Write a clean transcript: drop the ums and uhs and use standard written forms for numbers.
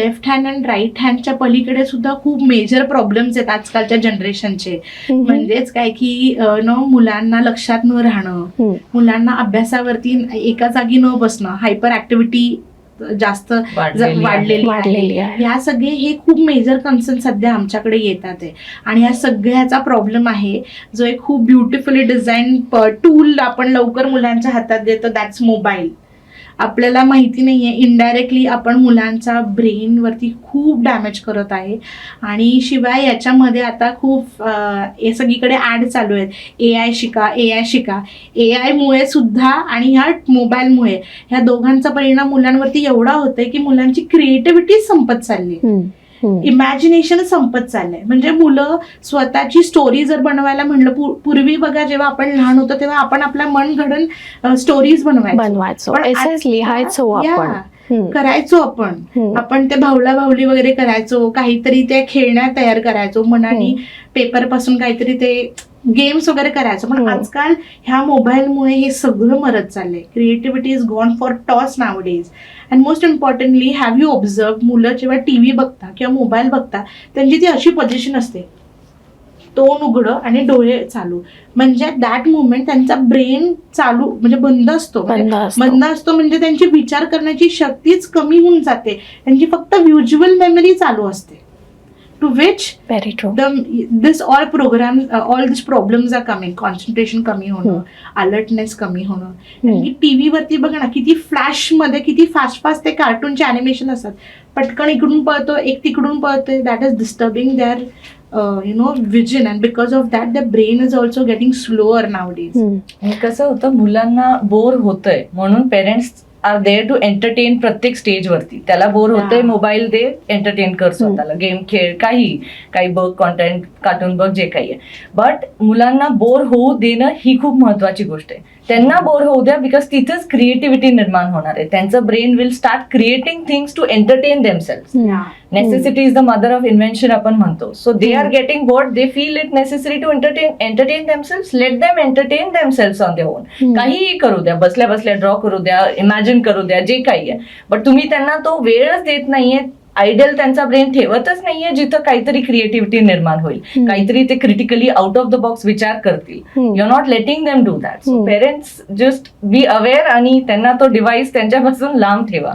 Left hand आणि right हँडच्या पलीकडे सुद्धा खूप मेजर प्रॉब्लेम्स आहेत आजकालच्या जनरेशनचे. म्हणजेच काय की मुलांना लक्षात न राहणं, मुलांना अभ्यासावरती एका जागी न बसणं, हायपर ऍक्टिव्हिटी जास्त वाढलेली आहे. ह्या सगळे हे खूप मेजर कन्सर्न सध्या आमच्याकडे येतात आहे. आणि या सगळ्याचा प्रॉब्लेम आहे जो एक खूप ब्युटिफुली डिझाईन टूल आपण लवकर मुलांच्या हातात देतो, दॅट्स मोबाईल. आपल्याला माहिती नाहीये इनडायरेक्टली आपण मुलांच्या ब्रेनवरती खूप डॅमेज करत आहे. आणि शिवाय याच्यामध्ये आता खूप सगळीकडे ऍड चालू आहेत, AI शिका. AI मुळे सुद्धा आणि ह्या मोबाईलमुळे ह्या दोघांचा परिणाम मुलांवरती एवढा होतोय की मुलांची क्रिएटिव्हिटी संपत चालली, इमॅजिनेशन संपत चाललंय. म्हणजे मुलं स्वतःची स्टोरी जर बनवायला म्हणलं, पूर्वी बघा जेव्हा आपण लहान होतो तेव्हा आपण आपल्या मन घडून स्टोरीज बनवायचो, करायचो आपण ते भावला भावली वगैरे करायचो, काहीतरी त्या खेळण्या तयार करायचो मनाने, पेपर पासून काहीतरी ते गेम्स वगैरे करायचो. पण आजकाल ह्या मोबाईलमुळे हे सगळं मरत चाललंय. Creativity is gone for toss nowadays. And most importantly, have you observe, मुलं जेव्हा टीव्ही बघता किंवा मोबाईल बघता त्यांची ती अशी पोझिशन असते, तोंड उघडं आणि डोळे चालू. म्हणजे दॅट मुवमेंट त्यांचा ब्रेन चालू म्हणजे बंद असतो म्हणजे त्यांची विचार करण्याची शक्तीच कमी होऊन जाते. त्यांची फक्त व्हिज्युअल मेमरी चालू असते. To which very true all these problems are coming. Concentration कमी होणं, अलर्टनेस कमी होणं. टीव्ही वरती बघा ना, किती फ्लॅश मध्ये किती फास्ट ते कार्टूनचे अॅनिमेशन असतात. पटकन इकडून पळतो, एक तिकडून पळतोय. That is disturbing their vision, and because of that the brain is also getting slower nowadays. कसं होतं, मुलांना बोर होतंय म्हणून parents are there to entertain प्रत्येक स्टेजवरती. त्याला बोर होतंय, मोबाईल दे, एंटरटेन कर स्वतःला, गेम खेळ, काही बघ, कॉन्टेंट, कार्टून बघ, जे काही आहे. बट मुलांना बोर होऊ देणं ही खूप महत्वाची गोष्ट आहे. त्यांना बोर होऊ द्या, बिकॉज तिथेच क्रिएटिव्हिटी निर्माण होणार आहे. त्यांचं brain will start creating things to entertain themselves. Necessity is the mother of invention आपण म्हणतो. So they are getting bored, they feel it necessary to entertain themselves. Let them entertain themselves on their own. काहीही करू द्या, बसल्या बसल्या draw करू द्या, imagine करू द्या, जे काही आहे. बट तुम्ही त्यांना तो वेळच देत नाहीये. आयडियल त्यांचा ब्रेन ठेवतच नाहीये जिथं काहीतरी क्रिएटिव्हिटी निर्माण होईल, काहीतरी ते critically out of the box विचार करतील. You are not letting them do that. So parents just be aware आणि त्यांना तो डिव्हाइस त्यांच्यापासून लांब ठेवा.